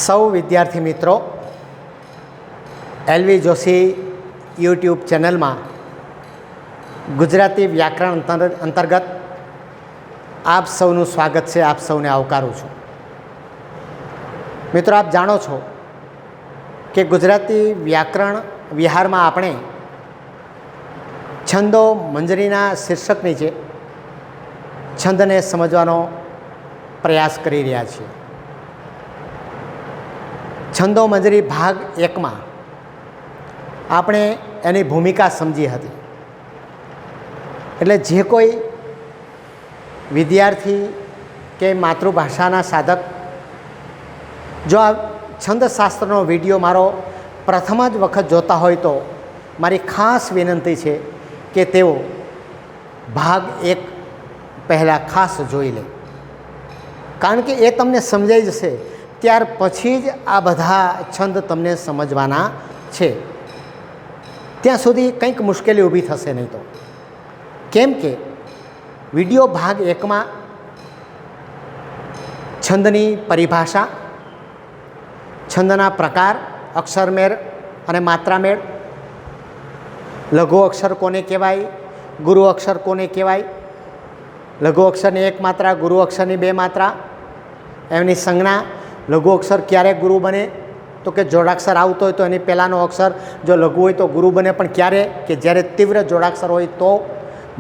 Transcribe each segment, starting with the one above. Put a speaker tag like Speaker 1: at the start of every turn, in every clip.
Speaker 1: સૌ વિદ્યાર્થી મિત્રો એલવી જોશી યુટ્યુબ ચેનલમાં ગુજરાતી વ્યાકરણ અંતર્ગત આપ સૌનું સ્વાગત છે. આપ સૌને આવકારું છું. મિત્રો, આપ જાણો છો કે ગુજરાતી વ્યાકરણ વિહારમાં આપણે છંદો મંજરીના શીર્ષક નીચે છંદને સમજવાનો પ્રયાસ કરી રહ્યા છીએ. છંદો મંજરી ભાગ 1માં આપણે એની ભૂમિકા સમજી હતી. એટલે જે કોઈ વિદ્યાર્થી કે માતૃભાષાના સાધક જો આ છંદશાસ્ત્રનો વિડીયો મારો પ્રથમ જ વખત જોતા હોય તો મારી ખાસ વિનંતી છે કે તેઓ ભાગ 1 પહેલાં ખાસ જોઈ લે, કારણ કે એ તમને સમજાઈ જશે. ત્યાર પછી જ આ બધા છંદ તમને સમજવાના છે. ત્યાં સુધી કંઈક મુશ્કેલી ઊભી થશે નહીં. તો કેમ કે વિડીયો ભાગ 1માં છંદની પરિભાષા, છંદના પ્રકાર, અક્ષરમેળ અને માત્રામેળ, લઘુ અક્ષર કોને કહેવાય, ગુરુ અક્ષર કોને કહેવાય, લઘુ અક્ષરની 1 માત્રા, ગુરુ અક્ષરની 2 માત્રા, એમની સંજ્ઞા, લઘુ અક્ષર ક્યારે ગુરુ બને તો કે જોડાક્ષર આવતો હોય તો એની પહેલાંનો અક્ષર જો લઘુ હોય તો ગુરુ બને, પણ ક્યારે કે જ્યારે તીવ્ર જોડાક્ષર હોય તો,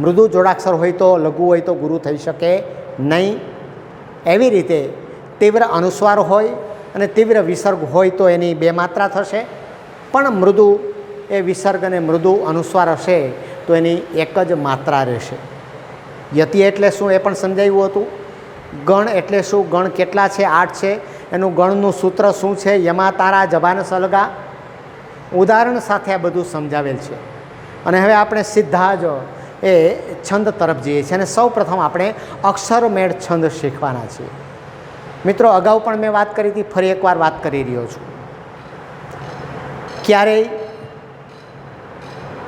Speaker 1: મૃદુ જોડાક્ષર હોય તો લઘુ હોય તો ગુરુ થઈ શકે નહીં. એવી રીતે તીવ્ર અનુસ્વાર હોય અને તીવ્ર વિસર્ગ હોય તો એની 2 માત્રા થશે, પણ મૃદુ એ વિસર્ગ અને મૃદુ અનુસ્વાર હશે તો એની 1 જ માત્રા રહેશે. યતિ એટલે શું એ પણ સમજાવ્યું હતું. ગણ એટલે શું, ગણ કેટલા છે, 8 છે, એનું ગણનું સૂત્ર શું છે, યમા તારા જબાન સલગા, ઉદાહરણ સાથે આ બધું સમજાવેલ છે. અને હવે આપણે સીધા જ એ છંદ તરફ જઈએ છીએ અને સૌ પ્રથમ આપણે અક્ષરમેળ છંદ શીખવાના છીએ. મિત્રો, અગાઉ પણ મેં વાત કરી હતી, ફરી એકવાર વાત કરી રહ્યો છું. ક્યારેય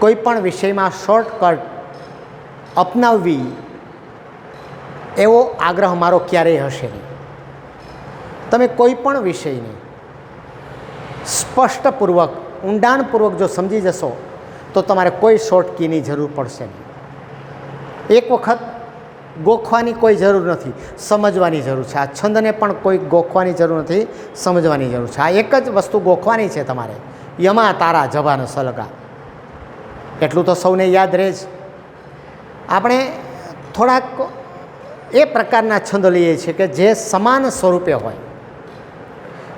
Speaker 1: કોઈ પણ વિષયમાં શોર્ટકટ અપનાવવી એવો આગ્રહ મારો ક્યારેય હશે નહીં. તમે કોઈ પણ વિષયને સ્પષ્ટપૂર્વક, ઊંડાણપૂર્વક જો સમજી જશો તો તમારે કોઈ શોર્ટ કીની જરૂર પડશે નહીં. એક વખત ગોખવાની કોઈ જરૂર નથી, સમજવાની જરૂર છે. આ છંદને પણ કોઈ ગોખવાની જરૂર નથી, સમજવાની જરૂર છે. આ એક જ વસ્તુ ગોખવાની છે તમારે, યમા તારા જબાન સલગા. એટલું તો સૌને યાદ રહે જ. આપણે થોડાક એ પ્રકારના છંદ લઈએ છીએ કે જે સમાન સ્વરૂપે હોય,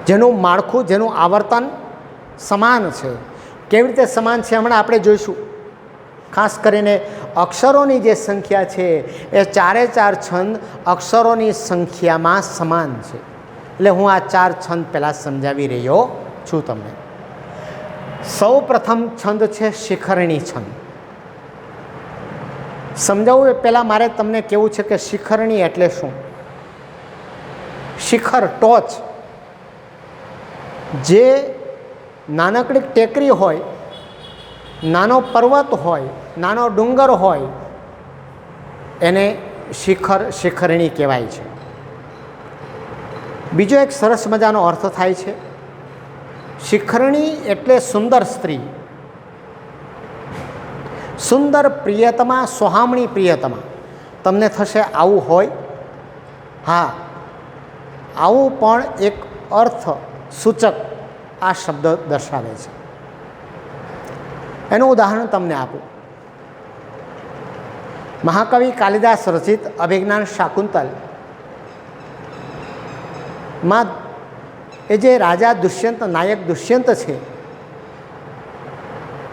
Speaker 1: જેનું માળખું, જેનું આવર્તન સમાન છે. કેવી રીતે સમાન છે હમણાં આપણે જોઈશું. ખાસ કરીને અક્ષરોની જે સંખ્યા છે એ 4 છંદ અક્ષરોની સંખ્યામાં સમાન છે. એટલે હું આ 4 છંદ પહેલાં સમજાવી રહ્યો છું તમને. સૌ પ્રથમ છંદ છે શિખરણી છંદ. સમજાવવું એ પહેલાં મારે તમને કહેવું છે કે શિખરણી એટલે શું. શિખર, ટોચ, જે નાનકડી ટેકરી હોય, નાનો પર્વત હોય, નાનો ડુંગર હોય, એને શિખર, શિખરણી કહેવાય છે. બીજો એક સરસ મજાનો અર્થ થાય છે. શિખરણી એટલે સુંદર સ્ત્રી, સુંદર પ્રિયતમા, સોહામણી પ્રિયતમા. તમને થશે આવું હોય? હા, આવું પણ એક અર્થ સૂચક આ શબ્દ દર્શાવે છે. એનું ઉદાહરણ તમને આપું. મહાકવિ કાલિદાસ રચિત અભિજ્ઞાન શાકુંતલ માં એ જે રાજા દુષ્યંત, નાયક દુષ્યંત છે,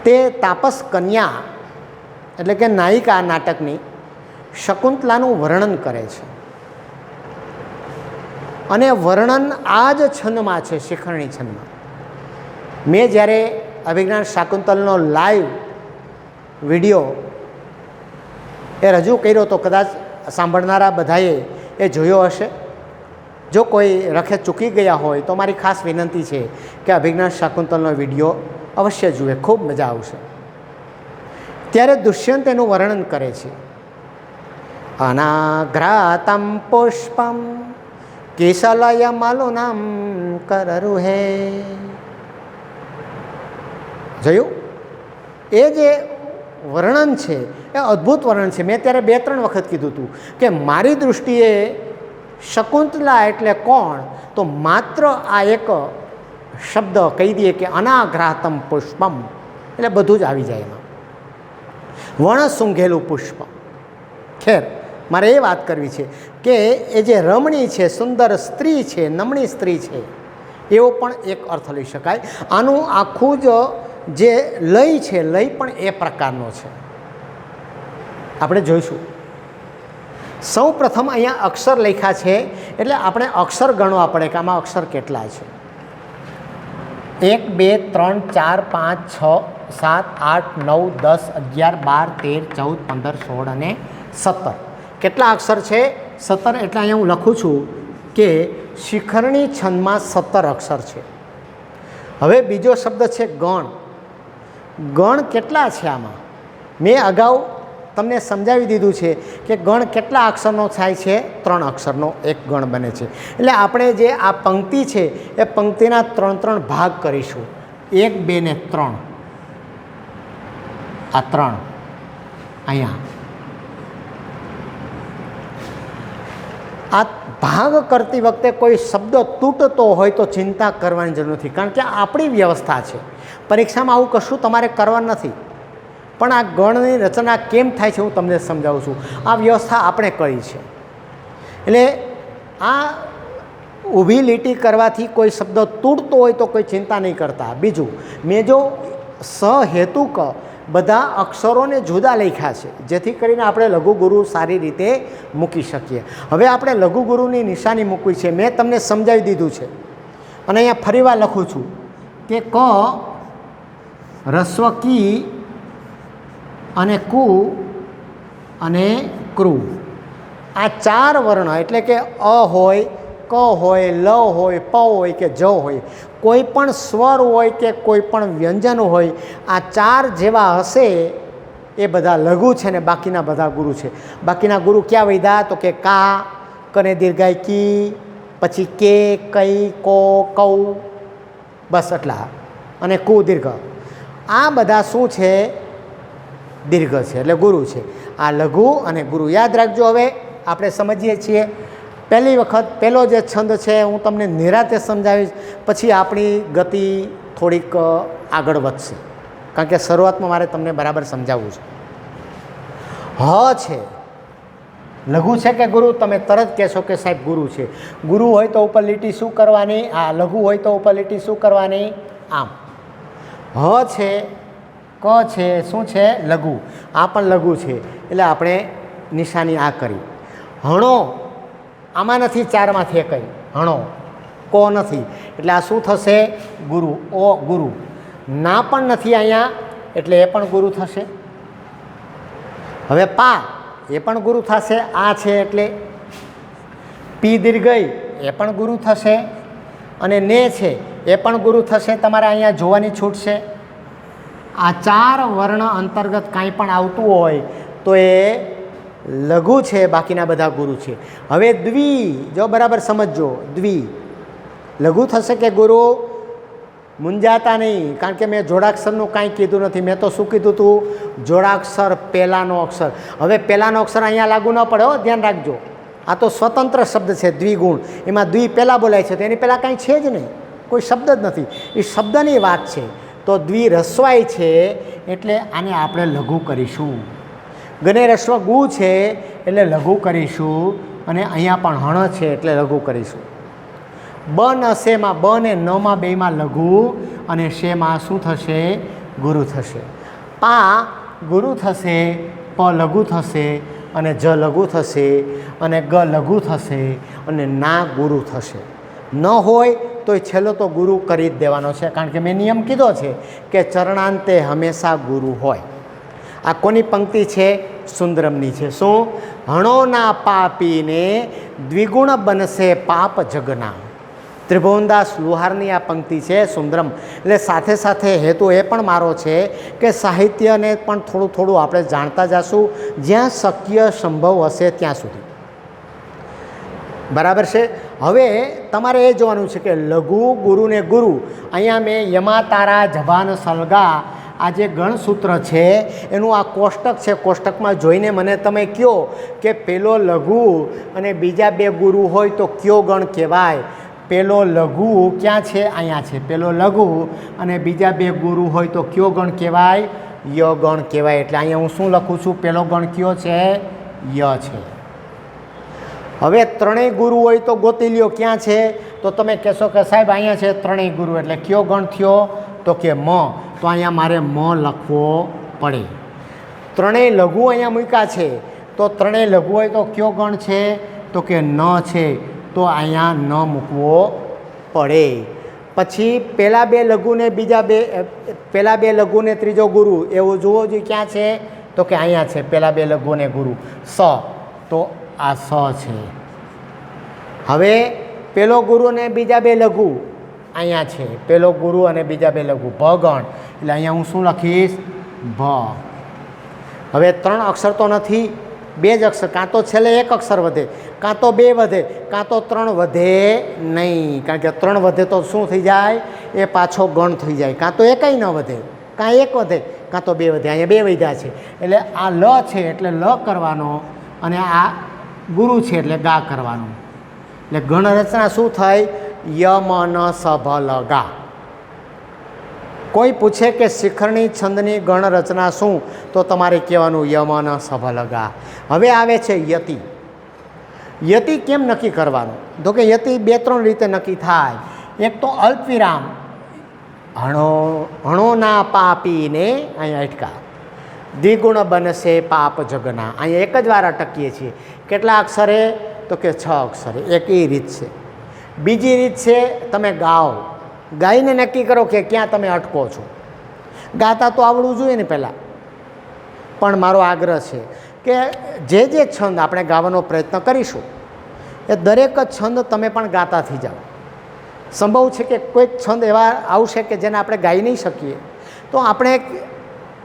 Speaker 1: તે તાપસ કન્યા એટલે કે નાયિકા નાટકની શકુંતલાનું વર્ણન કરે છે. અને વર્ણન આ જ છંદમાં છે, શિખરણી છંદમાં. મેં જ્યારે અભિજ્ઞાન શાકુંતલનો લાઈવ વિડીયો એ રજૂ કર્યો તો કદાચ સાંભળનારા બધાએ એ જોયો હશે. જો કોઈ રખે ચૂકી ગયા હોય તો મારી ખાસ વિનંતી છે કે અભિજ્ઞાન શાકુંતલનો વિડીયો અવશ્ય જુએ, ખૂબ મજા આવશે. ત્યારે દુષ્યંત એનું વર્ણન કરે છે અનાઘ્રાતમ પુષ્પમ કેશલય મલુનમ કરરુહે. જોયું? એ જે વર્ણન છે એ અદ્ભુત વર્ણન છે. મેં ત્યારે 2-3 વખત કીધું હતું કે મારી દૃષ્ટિએ શકુંતલા એટલે કોણ, તો માત્ર આ એક શબ્દ કહી દઈએ કે અનાઘ્રાતમ પુષ્પમ એટલે બધું જ આવી જાય એમાં. વણ સૂંઘેલું પુષ્પ. ખેર, મારે એ વાત કરવી છે કે એ જે રમણી છે, સુંદર સ્ત્રી છે, નમણી સ્ત્રી છે, એવો પણ એક અર્થ લઈ શકાય. આનું આખું જ જે લય છે, લય પણ એ પ્રકારનો છે, આપણે જોઈશું. સૌ પ્રથમ અહીંયા અક્ષર લખ્યા છે એટલે આપણે અક્ષર ગણવા પડે કે આમાં અક્ષર કેટલા છે. 1 2 3 4 5 6 7 8 9 10 11 12 13 14 15 16 અને 17. કેટલા અક્ષર છે? 17. એટલે અહીંયા હું લખું છું કે શિખરણી છંદમાં 17 અક્ષર છે. હવે બીજો શબ્દ છે ગણ. ગણ કેટલા છે આમાં? મેં અગાઉ તમને સમજાવી દીધું છે કે ગણ કેટલા અક્ષરનો થાય છે? 3 અક્ષરનો એક ગણ બને છે. એટલે આપણે જે આ પંક્તિ છે એ પંક્તિના 3 ભાગ કરીશું. 1 2 ને 3. આ 3 અહીંયા આ ભાગ કરતી વખતે કોઈ શબ્દ તૂટતો હોય તો ચિંતા કરવાની જરૂર નથી, કારણ કે આપણી વ્યવસ્થા છે. પરીક્ષામાં આવું કશું તમારે કરવાનું નથી. પણ આ ગણની રચના કેમ થાય છે હું તમને સમજાવું છું. આ વ્યવસ્થા આપણે કરી છે. એટલે આ ઊભી લીટી કરવાથી કોઈ શબ્દ તૂટતો હોય તો કોઈ ચિંતા નહીં કરતા. બીજું, મેં જો સહેતુક બધા અક્ષરોને જુદા લખ્યા છે જેથી કરીને આપણે લઘુગુરુ સારી રીતે મૂકી શકીએ. હવે આપણે લઘુગુરુની નિશાની મૂકવી છે. મેં તમને સમજાવી દીધું છે અને અહીંયા ફરીવાર લખું છું કે ક રસ્વ કી અને કુ અને ક્રુ, આ 4 વર્ણ એટલે કે અ હોય, ક હોય, લ હોય, પ હોય કે જ હોય, કોઈ પણ સ્વર હોય કે કોઈ પણ વ્યંજન હોય, આ 4 જેવા હશે એ બધા લઘુ છે ને બાકીના બધા ગુરુ છે. બાકીના ગુરુ ક્યાં વૈધા? તો કે કા, કને દીર્ઘાય કી, પછી કે, કઈ, કો, કૌ, બસ એટલા, અને કુ દીર્ઘ. આ બધા શું છે? દીર્ઘ છે, એટલે ગુરુ છે. આ લઘુ અને ગુરુ યાદ રાખજો. હવે આપણે સમજીએ છીએ. પહેલી વખત પહેલો જે છંદ છે હું તમને નિરાતે સમજાવીશ, પછી આપણી ગતિ થોડીક આગળ વધશે, કારણ કે શરૂઆતમાં મારે તમને બરાબર સમજાવવું છે. હ છે, લઘુ છે કે ગુરુ? તમે તરત કહેશો કે સાહેબ ગુરુ છે. ગુરુ હોય તો ઉપર લીટી શું કરવાની? આ લઘુ હોય તો ઉપર લીટી શું કરવાની? આમ. હ છે, ક છે, શું છે? લઘુ. આ પણ લઘુ છે એટલે આપણે નિશાની આ કરી. હણો આમાં નથી, 4માંથી એક હણો. કો નથી એટલે આ શું થશે? ગુરુ. ઓ ગુરુ. ના પણ નથી અહીંયા એટલે એ પણ ગુરુ થશે. હવે પા એ પણ ગુરુ થશે. આ છે એટલે પી દીર્ઘઈ એ પણ ગુરુ થશે. અને ને છે એ પણ ગુરુ થશે. તમારે અહીંયા જોવાની છૂટ છે. આ 4 વર્ણ અંતર્ગત કાંઈ પણ આવતું હોય તો એ લઘુ છે, બાકીના બધા ગુરુ છે. હવે દ્વિ, જો બરાબર સમજજો. દ્વિ લઘુ થશે કે ગુરુ? મૂંઝાતા નહીં, કારણ કે મેં જોડાક્ષરનું કાંઈ કીધું નથી. મેં તો શું કીધું હતું? જોડાક્ષર પહેલાંનો અક્ષર. હવે પહેલાંનો અક્ષર અહીંયા લાગુ ન પડે હો, ધ્યાન રાખજો. આ તો સ્વતંત્ર શબ્દ છે દ્વિગુણ. એમાં દ્વિ પહેલાં બોલાય છે તો એની પહેલાં કાંઈ છે જ નહીં, કોઈ શબ્દ જ નથી. એ શબ્દની વાત છે. તો દ્વિ રસ્વાય છે એટલે આને આપણે લઘુ કરીશું. ગને રસ્વ ગુ છે એટલે લઘુ કરીશું. અને અહીંયા પણ હણ છે એટલે લઘુ કરીશું. બ ન શેમાં, બ ને નમાં બેમાં લઘુ અને શેમાં શું થશે? ગુરુ થશે. પા ગુરુ થશે, પ લઘુ થશે, અને જ લઘુ થશે, અને ગ લઘુ થશે, અને ના ગુરુ થશે. ન હોય તો એ છેલ્લો તો ગુરુ કરી જ દેવાનો છે, કારણ કે મેં નિયમ કીધો છે કે ચરણાંતે હંમેશા ગુરુ હોય. આ કોની પંક્તિ છે? સુંદરમની છે. શું? હણોના પાપીને દ્વિગુણ બનશે પાપ જગના. ત્રિભુવનદાસ લુહારની આ પંક્તિ છે સુંદરમ. એટલે સાથે સાથે હેતુ એ પણ મારો છે કે સાહિત્યને પણ થોડું થોડું આપણે જાણતા જઈશું જ્યાં શક્ય સંભવ હશે ત્યાં સુધી. બરાબર છે. હવે તમારે એ જોવાનું છે કે લઘુ ગુરુ ને ગુરુ, અહીંયા મેં યમા તારા જભાન સલગા આ જે ગણસૂત્ર છે એનું આ કોષ્ટક છે, કોષ્ટકમાં જોઈને મને તમે કહો કે પેલો લઘુ અને બીજા બે ગુરુ હોય તો કયો ગણ કહેવાય. પેલો લઘુ ક્યાં છે? અહીંયા છે પેલો લઘુ, અને બીજા બે ગુરુ હોય તો કયો ગણ કહેવાય? ય ગણ કહેવાય. એટલે અહીંયા હું શું લખું છું? પેલો ગણ કયો છે? ય છે. હવે ત્રણેય ગુરુ હોય તો ગોતી લ્યો ક્યાં છે? તો તમે કહેશો કે સાહેબ અહીંયા છે ત્રણેય ગુરુ, એટલે કયો ગણ થયો? તો કે મ. તો અહીંયા મારે મ લખવો પડે. ત્રણેય લઘુ અહીંયા મૂક્યા છે તો ત્રણેય લઘુ હોય તો કયો ગણ છે? તો કે ન છે, તો અહીંયા ન મૂકવો પડે. પછી પહેલાં બે લઘુને બીજા બે, પહેલાં બે લઘુને ત્રીજો ગુરુ એવું જુઓ જોઈએ ક્યાં છે? તો કે અહીંયા છે પહેલાં બે લઘુને ગુરુ સ, તો આ સ છે. હવે પહેલો ગુરુ ને બીજા બે લઘુ અહીંયા છે, પહેલો ગુરુ અને બીજા બે લઘુ ભ ગણ, એટલે અહીંયા હું શું લખીશ? ભ. હવે ત્રણ અક્ષર તો નથી, બે જ અક્ષર, કાં તો છેલ્લે એક અક્ષર વધે, કાં તો બે વધે, કાં તો ત્રણ વધે નહીં. કારણ કે ત્રણ વધે તો શું થઈ જાય? એ પાછો ગણ થઈ જાય. કાં તો એકેય ન વધે, કાં એક વધે, કાં તો બે વધે. અહીંયા બે વધ્યા છે એટલે આ લ છે એટલે લ કરવાનો, અને આ ગુરુ છે એટલે ગા કરવાનું. એટલે ગણ રચના શું થઈ? યમ ન સભ લ ગા. કોઈ પૂછે કે શિખરણી છંદની ગણ રચના શું? તો તમારે કહેવાનું યમ ન સભ લ ગા. હવે આવે છે યતિ. યતિ કેમ નક્કી કરવાનું? તો કે યતિ બે ત્રણ રીતે નક્કી થાય. એક તો અલ્પવિરામ, હણો હણોના પાપીને અહીંયા અટકા, દ્વિગુણ બનશે પાપ જગના. અહીંયા એક જ વાર અટકીએ છીએ. કેટલા અક્ષરે? તો કે 6 અક્ષરે. એક એ રીત છે. બીજી રીત છે તમે ગાઓ, ગાઈને નક્કી કરો કે ક્યાં તમે અટકો છો. ગાતા તો આવડવું જોઈએ ને પહેલાં. પણ મારો આગ્રહ છે કે જે છંદ આપણે ગાવાનો પ્રયત્ન કરીશું એ દરેક છંદ તમે પણ ગાતા થઈ જાઓ. સંભવ છે કે કોઈક છંદ એવા આવશે કે જેને આપણે ગાઈ નહીં શકીએ, તો આપણે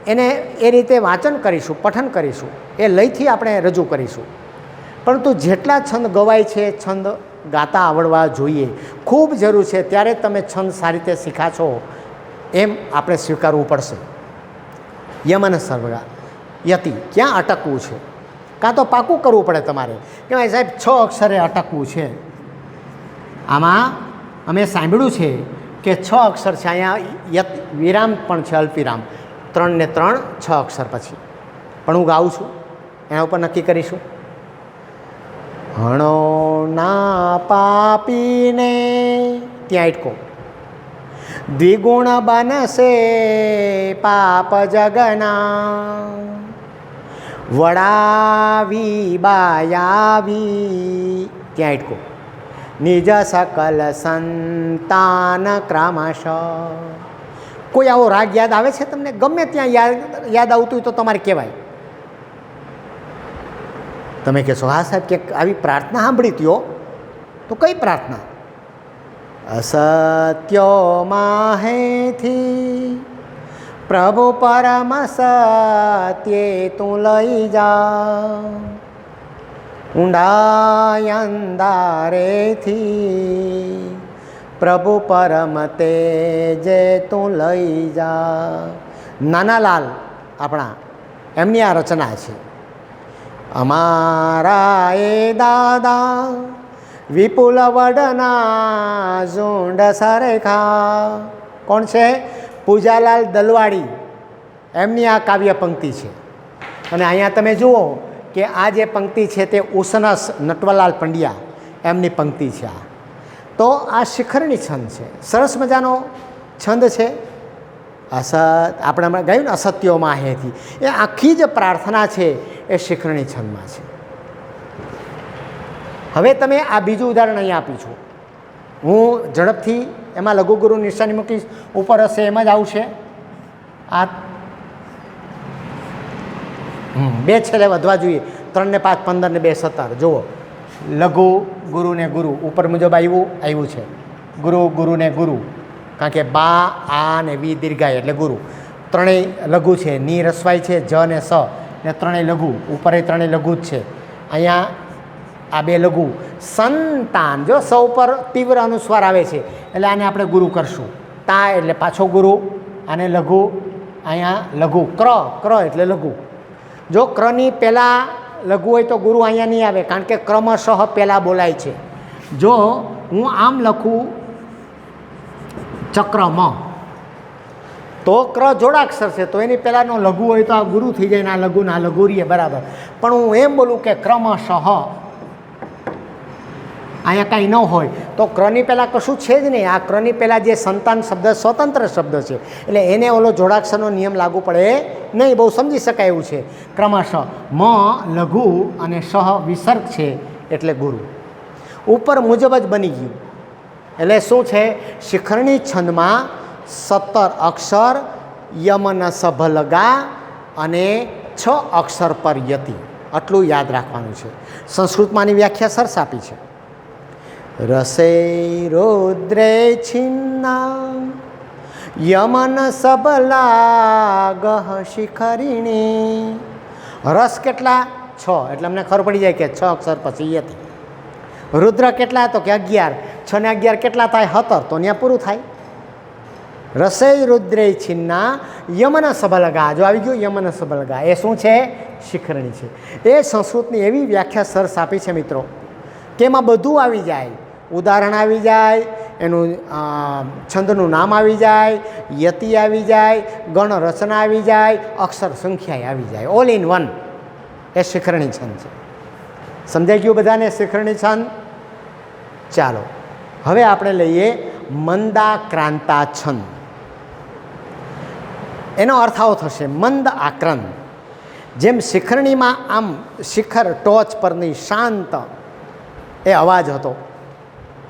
Speaker 1: એને એ રીતે વાંચન કરીશું, પઠન કરીશું, એ લયથી આપણે રજૂ કરીશું. પરંતુ જેટલા છંદ ગવાય છે છંદ ગાતા આવડવા જોઈએ, ખૂબ જરૂર છે. ત્યારે તમે છંદ સારી રીતે શીખાશો એમ આપણે સ્વીકારવું પડશે. યમન સર્વગા, યતિ ક્યાં અટકવું છે? કાં તો પાકું કરવું પડે તમારે કે ભાઈ સાહેબ 6 અક્ષરે અટકવું છે. આમાં અમે સાંભળ્યું છે કે 6 અક્ષર છે. અહીંયા વિરામ પણ છે, અલ્પવિરામ. 3 ને 3 6 અક્ષર પછી. પણ હું ગાઉં છું, એના ઉપર નક્કી કરીશું. હણો ના પાપીને ત્યાં અટકો, દ્વિગુણ બનશે પાપ જગના, વડાવી બાયાવી ત્યાં અટકો, નિજ સકલ સંતાન ક્રમશ. કોઈ આવો રાગ યાદ આવે છે તમને? ગમે ત્યાં યાદ આવતું હોય તો તમારે કહેવાય. તમે કહેશો હા સાહેબ કે આવી પ્રાર્થના સાંભળી ત્યો, તો કઈ પ્રાર્થના? અસત્યો માહેથી પ્રભુ પરમ સત્યે તું લઈ જા, ઊંડા અંધારેથી પ્રભુ પરમ તેજે તું લઈ જા. નાનાલાલ આપણા, એમની આ રચના છે. અમારા એ દાદા વિપુલ વડના ઝુંડ સરેખા. કોણ છે? પૂજાલાલ દલવાડી. એમની આ કાવ્ય પંક્તિ છે. અને અહીંયા તમે જુઓ કે આ જે પંક્તિ છે તે ઉસનસ નટવરલાલ પંડ્યા એમની પંક્તિ છે. તો આ શિખરણી છંદ છે, સરસ મજાનો છંદ છે. આપણે હમણાં ગાયું ને અસત્યોમાં હેથી, એ આખી જ પ્રાર્થના છે એ શિખરણી છંદમાં છે. હવે તમે આ બીજું ઉદાહરણ અહીંયા આપી છું. હું ઝડપથી એમાં લઘુગુરુ નિશાની મૂકીશ, ઉપર હશે એમ જ આવશે. આ 2 છેલ્લે વધવા જોઈએ. 3 ને 5 15 ને 2 17. જુઓ, લઘુ ગુરુ ને ગુરુ ઉપર મુજબ આવ્યું છે. ગુરુ, ગુરુ ને ગુરુ, કારણ કે બા, આ ને વી દીર્ઘાય એટલે ગુરુ. ત્રણેય લઘુ છે. ની રસવાય છે, જ ને સ ને ત્રણેય લઘુ, ઉપર ત્રણેય લઘુ જ છે. અહીંયા આ બે લઘુ. સંતાન, જો સ ઉપર તીવ્ર અનુસ્વાર આવે છે એટલે આને આપણે ગુરુ કરશું. તા એટલે પાછો ગુરુ, આને લઘુ, અહીંયા લઘુ. ક્ર એટલે લઘુ. જો ક્રની પહેલાં લઘુ હોય તો ગુરુ અહીંયા નહીં આવે, કારણ કે ક્રમશઃ પહેલાં બોલાય છે. જો હું આમ લખું ચક્રમ તો ક્ર જોડાક્ષર છે, તો એની પહેલાંનો લઘુ હોય તો આ ગુરુ થઈ જાય ને આ લઘુ ના લઘુ રહીએ, બરાબર. પણ હું એમ બોલું કે ક્રમશઃ, અહીંયા કાંઈ ન હોય તો ક્રની પહેલાં કશું છે જ નહીં. આ ક્રની પહેલાં જે સંતાન શબ્દ સ્વતંત્ર શબ્દ છે એટલે એને ઓલો જોડાક્ષરનો નિયમ લાગુ પડે નહીં. બહુ સમજી શકાય એવું છે. ક્રમશઃ મ લઘુ અને સહ વિસર્ગ છે એટલે ગુરુ. ઉપર મુજબ જ બની ગયું. એટલે શું છે? શિખરણી છંદમાં 17 અક્ષર, યમન સભલગા અને 6 અક્ષર પર યતિ, આટલું યાદ રાખવાનું છે. સંસ્કૃતમાંની વ્યાખ્યા સરસ આપી છે. રસે રૌદ્રે છિન્ના યમન સબલા ગહ શિખરિણી. રસ કેટલા? 6, એટલે અમને ખબર પડી જાય કે 6 અક્ષર પછી યતિ. રુદ્ર કેટલા? તો કે 11. 6 ને 11 કેટલા થાય? 17. તો ત્યાં પૂરું થાય. રસે રુદ્રે છિન્ના યમન સબલગા, જો આવી ગયું યમન સબલગા, એ શું છે? શિખરણી છે. એ સંસ્કૃતની એવી વ્યાખ્યા સરસ આપી છે મિત્રો કે એમાં બધું આવી જાય. ઉદાહરણ આવી જાય, એનું છંદનું નામ આવી જાય, યતિ આવી જાય, ગણ રચના આવી જાય, અક્ષર સંખ્યા આવી જાય, ઓલ ઇન વન. એ શિખરણી છંદ છે. સમજાઈ ગયું બધાને શિખરણી છંદ? ચાલો હવે આપણે લઈએ મંદાક્રાંતા છંદ. એનો અર્થ આવો થશે મંદ આક્રંદ. જેમ શિખરણીમાં આમ શિખર ટોચ પરની શાંત એ અવાજ હતો,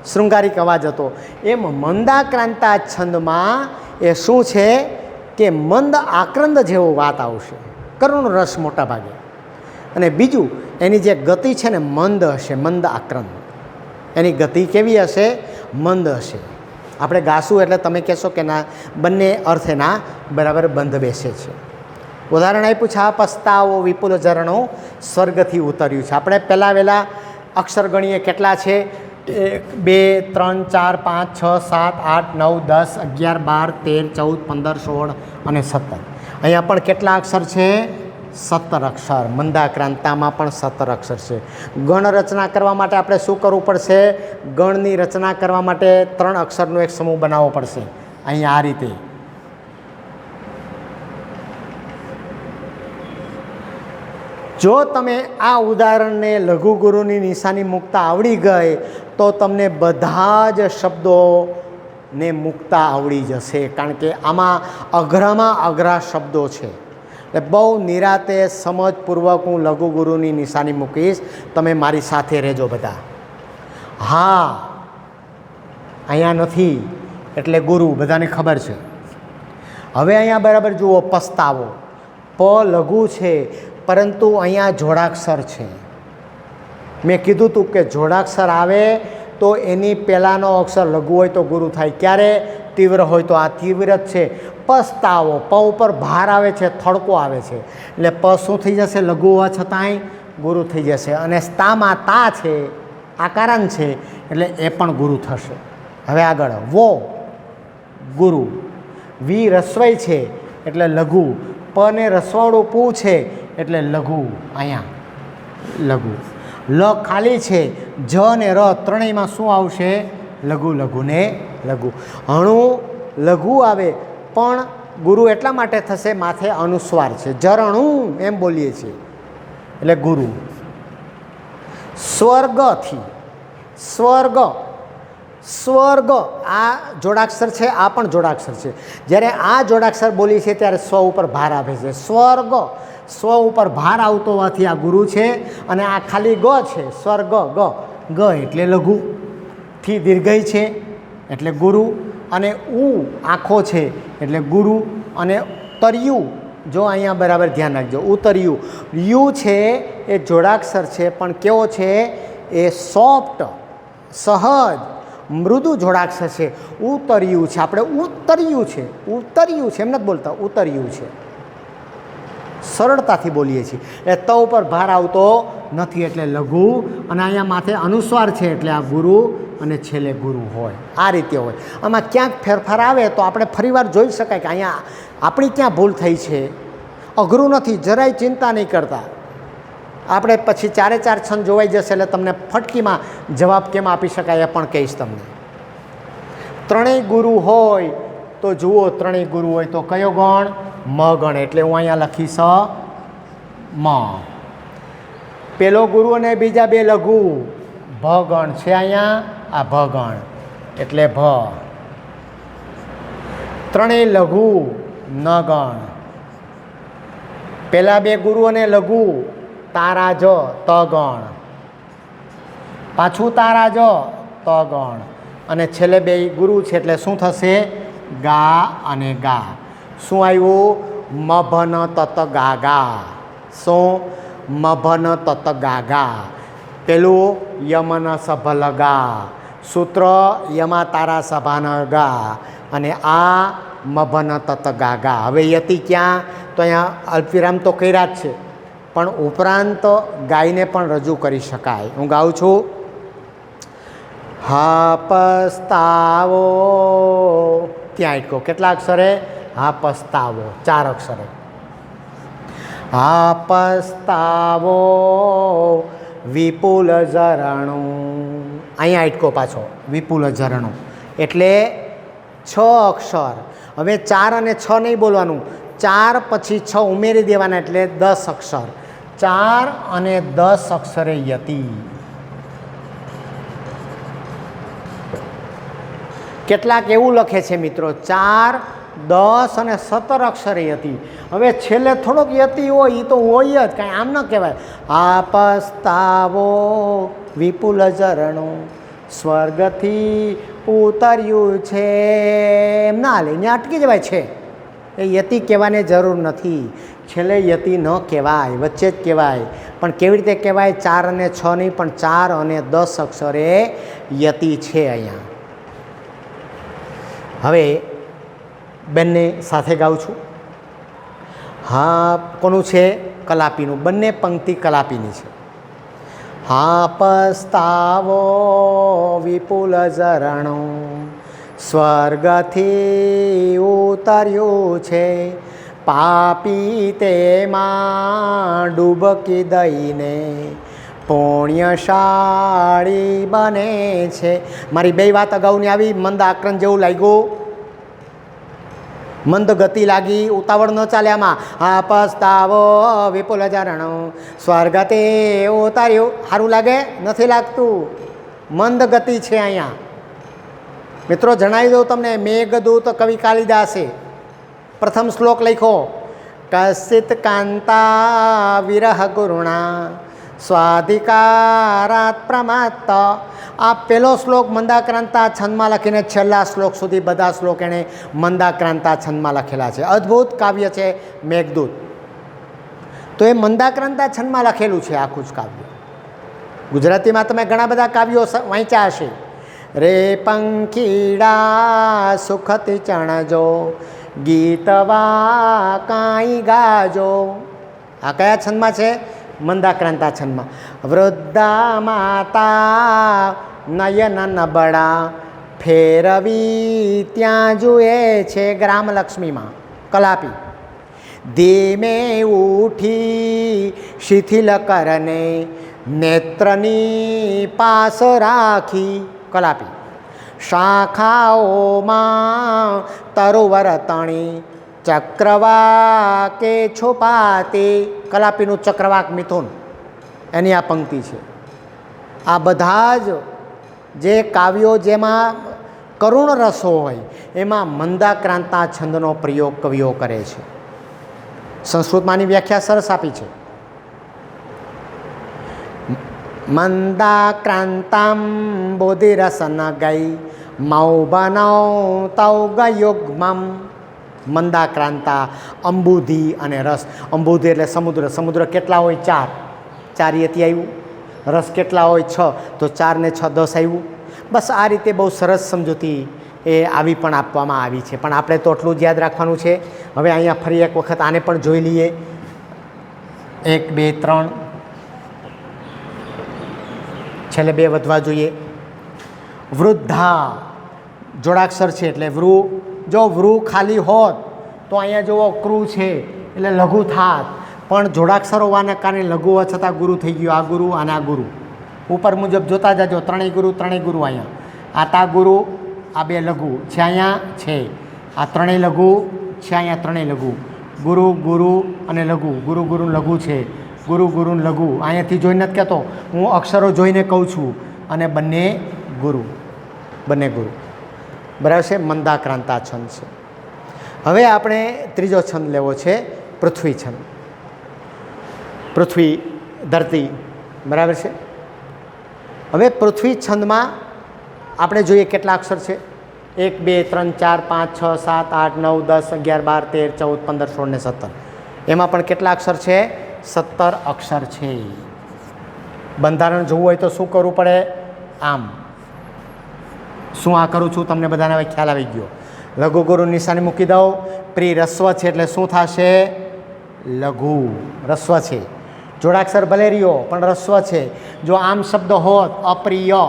Speaker 1: શૃંગારિક અવાજ હતો, એમ મંદાક્રાંતા છંદમાં એ શું છે કે મંદ આક્રંદ જેવો વાત આવશે, કરુણ રસ મોટા ભાગે. અને બીજું એની જે ગતિ છે ને મંદ હશે, મંદ આક્રંદ. એની ગતિ કેવી હશે? મંદ હશે. આપણે ગાશું એટલે તમે કહેશો કે ના, બંને અર્થ એના બરાબર બંધ બેસે છે. ઉદાહરણ આપ્યું છે, આ પસ્તાવો વિપુલ ઝરણો સ્વર્ગથી ઉતર્યું છે. આપણે પહેલાં વહેલા અક્ષર ગણીએ કેટલા છે? 1 2 3 4 5 6 7 8 9 10 11 12 13 14 15 16 અને 17. અહીંયા પણ કેટલા અક્ષર છે? 17 અક્ષર. મંદાક્રાંતામાં પણ 17 અક્ષર છે. ગણ રચના કરવા માટે આપણે શું કરવું પડશે? ગણની રચના કરવા માટે 3 અક્ષરનો એક સમૂહ બનાવવો પડશે. અહીંયા આ રીતે. જો તમે આ ઉદાહરણને લઘુ ગુરુની નિશાની મૂકતા આવડી ગઈ તો તમને બધા જ શબ્દોને મૂકતા આવડી જશે, કારણ કે આમાં અઘરામાં અઘરા શબ્દો છે. એટલે બહુ નિરાતે સમજપૂર્વક હું લઘુ ગુરુની નિશાની મૂકીશ, તમે મારી સાથે રહેજો બધા. હા, અહીંયા નથી એટલે ગુરુ, બધાને ખબર છે. હવે અહીંયા બરાબર જુઓ, પસ્તાવો. પ લઘુ છે પરંતુ અહીંયા જોડાક્ષર છે. મેં કીધું હતું કે જોડાક્ષર આવે તો એની પહેલાંનો અક્ષર લઘુ હોય તો ગુરુ થાય. ક્યારે? તીવ્ર હોય તો. આ તીવ્ર જ છે. પસ્તાવો, પ ઉપર ભાર આવે છે, થડકો આવે છે, એટલે પ શું થઈ જશે? લઘુ હોવા છતાંય ગુરુ થઈ જશે. અનેસ્તામાં તા છે, આકારાંત છે, એટલે એ પણ ગુરુ થશે. હવે આગળ વો ગુરુ, વી રસ્વઈ છે એટલે લઘુ, પ ને રસવાળું પૂ છે એટલે લઘુ. અહીંયા લઘુ. લ ખાલી છે, જ ને ર ત્રણેયમાં શું આવશે? લઘુ, લઘુ ને લઘુ. હણું લઘુ આવે પણ ગુરુ એટલા માટે થશે માથે અનુસ્વાર છે, ઝરણું એમ બોલીએ છીએ એટલે ગુરુ. સ્વર્ગથી, સ્વર્ગ, સ્વર્ગ આ જોડાક્ષર છે, આ પણ જોડાક્ષર છે. જ્યારે આ જોડાક્ષર બોલી છે ત્યારે સ્વ ઉપર ભાર આવે છે. સ્વર્ગ, સ્વ ઉપર ભાર આવતો હોવાથી આ ગુરુ છે. અને આ ખાલી ગ છે, સ્વર્ગ ગ, ગ એટલે લઘુ, થી દીર્ઘઈ છે એટલે ગુરુ, અને ઉ આખો છે એટલે ગુરુ, અને તર્યું, જો અહીંયા બરાબર ધ્યાન રાખજો, ઉતર્યું. યુ છે એ જોડાક્ષર છે પણ કેવો છે? એ સોફ્ટ, સહજ, મૃદુ જોડાક્ષર છે. ઉતર્યું છે, આપણે ઉતર્યું છે, ઉતર્યું છે એમ નથી બોલતા, ઉતર્યું છે. સરળતાથી બોલીએ છીએ. એ ત ઉપર ભાર આવતો નથી એટલે લઘુ, અને અહીંયા માથે અનુસ્વાર છે એટલે આ ગુરુ અને છેલ્લે ગુરુ હોય. આ રીતે હોય. આમાં ક્યાંક ફેરફાર આવે તો આપણે ફરીવાર જોઈ શકાય કે અહીંયા આપણી ક્યાં ભૂલ થઈ છે. અઘરું નથી, જરાય ચિંતા નહીં કરતા. આપણે પછી 4 છંદ જોવાઈ જશે એટલે તમને ફટકીમાં જવાબ કેમ આપી શકાય એ પણ કહીશ તમને. ત્રણેય ગુરુ હોય તો જુઓ, ત્રણેય ગુરુ હોય તો કયો ગણ? મ ગણ. એટલે હું અહીંયા લખીશ મ. પેલો ગુરુ અને બીજા બે લઘુ, ભ ગણ છે અહીંયા, આ ભ ગણ એટલે ભ. ત્રણેય લઘુ, ન ગણ. પેલા બે ગુરુ અને લઘુ, તારા જ, ત ગણ. પાછું તારા જ, ત ગણ. અને છેલ્લે બે ગુરુ છે એટલે શું થશે? ગા અને ગા. શું આવ્યું? મભન તત ગા ગા. શું? મભન તત ગા ગા. પેલું યમન સભલ ગા. સૂત્ર યમા તારા સભાન ગા. અને આ મભન તત ગા ગા. હવે યતિ ક્યાં? તો અહીંયા અલ્પવિરામ તો કર્યા જ છે, પણ ઉપરાંત ગાયને પણ રજૂ કરી શકાય. હું ગાઉં છું. હા પસ્તાવો, ત્યાં અટકો. કેટલા અક્ષરે? હા પસ્તાવો, 4 અક્ષરે. હા પસ્તાવો વિપુલ ઝરણું, અહીંયા અટકો પાછો, વિપુલ ઝરણું એટલે 6 અક્ષર. હવે 4 અને 6 નહીં બોલવાનું, 4 પછી 6 ઉમેરી દેવાના એટલે 10 અક્ષર. 4 અને 10 અક્ષરે યતિ. કેટલાક એવું લખે છે મિત્રો, 4, 10 અને 17 અક્ષરે યતિ. હવે છેલ્લે થોડોક યતિ હોય એ તો હોય જ, કાંઈ આમ ન કહેવાય. આ પસ્તાવો વિપુલ ઝરણું સ્વર્ગથી ઉતર્યું છે, એમ ના હાલે, ત્યાં અટકી જવાય છે. એ યતિ કહેવાની જરૂર નથી. છેલ્લે યતિ ન કહેવાય, વચ્ચે જ કહેવાય. પણ કેવી રીતે કહેવાય? 4 અને 6 નહીં, પણ 4 અને 10 અક્ષરે યતિ છે અહીંયા. હવે બંને સાથે ગાઉં છું. હા કોનું છે? કલાપીનું. બંને પંક્તિ કલાપીની છે. હા પસ્તાવો વિપુલ ઝરણું સ્વર્ગથી ઉતર્યું છે, પાપી તેમાં ડૂબકી દઈને પુણ્યશાળી બને છે. મારી બે વાત અગાઉની આવી, મંદ આક્રમ જેવું લાગ્યું, મંદ ગતિ લાગી, ઉતાવળ ન ચાલે આમાં. હા પસ્તાવો વિપુલ ઝરણું સ્વર્ગતે ઉતાર્યું. સારું લાગે? નથી લાગતું, મંદ ગતિ છે અહીંયા. મિત્રો જણાવી દઉં તમને, મેઘદૂત કવિ કાલિદાસે પ્રથમ શ્લોક લખ્યો, કશ્ચિત કાંતા વિરહ ગુરુણા સ્વાધિકારાત પ્રમાત્ત. આ પહેલો શ્લોક મંદાક્રાંતા છંદમાં લખીને છેલ્લા શ્લોક સુધી બધા શ્લોક એણે મંદાક્રાંતા છંદમાં લખેલા છે. અદ્ભુત કાવ્ય છે મેઘદૂત. તો એ મંદાક્રાંતા છંદમાં લખેલું છે આખું જ કાવ્ય. ગુજરાતીમાં તમે ઘણા બધા કાવ્યો વાંચ્યા હશે. રે પંખીડા સુખથી ચણજો, ગીતવા કાંઈ ગાજો. આ કયા છંદમાં છે? મંદાક્રાંતા છંદમાં. વૃદ્ધા માતા નયન નબળા ફેરવી ત્યાં જુએ છે ગ્રામલક્ષ્મીમાં. કલાપી. ધીમે ઉઠી શિથિલ કરને નેત્રની પાસ રાખી. કલાપી. શાખાઓમાં તરુવર તણી ચક્રવાકે છુપાતી. કલાપીનું ચક્રવાક મિથુન, એની આ પંક્તિ છે. આ બધા જ જે કાવ્યો જેમાં કરુણ રસો હોય એમાં મંદાક્રાંતા છંદનો પ્રયોગ કવિઓ કરે છે. સંસ્કૃતમાંની વ્યાખ્યા સરસ આપી છે. મંદાક્રાંતામ બોધિરસન ગઈ મૌબનૌ તૌગયુગ્મમ. મંદાક્રાંતા, અંબુધિ અને રસ. અંબુધિ એટલે સમુદ્ર. સમુદ્ર કેટલા હોય? 4. 4 યતિ આવ્યું. રસ કેટલા હોય? 6. તો 4 ને 6 10 આવ્યું. બસ આ રીતે બહુ સરસ સમજૂતી એ આવી પણ આપવામાં આવી છે, પણ આપણે તો એટલું જ યાદ રાખવાનું છે. હવે અહીંયા ફરી એક વખત આને પણ જોઈ લઈએ. 1 2 3 છેલ્લે 2 વધવા જોઈએ. વૃદ્ધા જોડાક્ષર છે એટલે વૃ. જો વૃ ખાલી હોત તો અહીંયા જુઓ ક્રુ છે એટલે લઘુ થાત, પણ જોડાક્ષર હોવાને કારણે લઘુ હોવા છતાં ગુરુ થઈ ગયું. આ ગુરુ અને આ ગુરુ ઉપર મુજબ જોતા જાજો. ત્રણેય ગુરુ અહીંયા. આ તા ગુરુ, આ 2 લઘુ છે અહીંયા છે, આ ત્રણેય લઘુ છે અહીંયા, ત્રણેય લઘુ. ગુરુ ગુરુ અને લઘુ, ગુરુ ગુરુ લઘુ છે, ગુરુ ગુરુ લઘુ. અહીંયાથી જોઈને નથી કહેતો, હું અક્ષરો જોઈને કહું છું. અને બંને ગુરુ, બંને ગુરુ. બરાબર છે. મંદાક્રાંતા છંદ છે. હવે આપણે ત્રીજો છંદ લેવો છે, પૃથ્વી છંદ. પૃથ્વી, ધરતી. બરાબર છે. હવે પૃથ્વી છંદમાં આપણે જોઈએ કેટલા અક્ષર છે. 1 2 3 4 5 6 7 8 9 10 11 12 13 14 15 16 ને 17. એમાં પણ કેટલા અક્ષર છે? 17 અક્ષર છે. બંધારણ જોવું હોય તો શું કરવું પડે? આમ. શું આ કરું છું તમને બધાને હવે ખ્યાલ આવી ગયો. લઘુ ગુરુ નિશાની મૂકી દઉં. પ્રિ રસ્વ છે એટલે શું થશે? લઘુ રસ્વ છે. જોડાક્ષર ભલે રહ્યો પણ રસ્વ છે. જો આમ શબ્દ હોત અપ્રિય,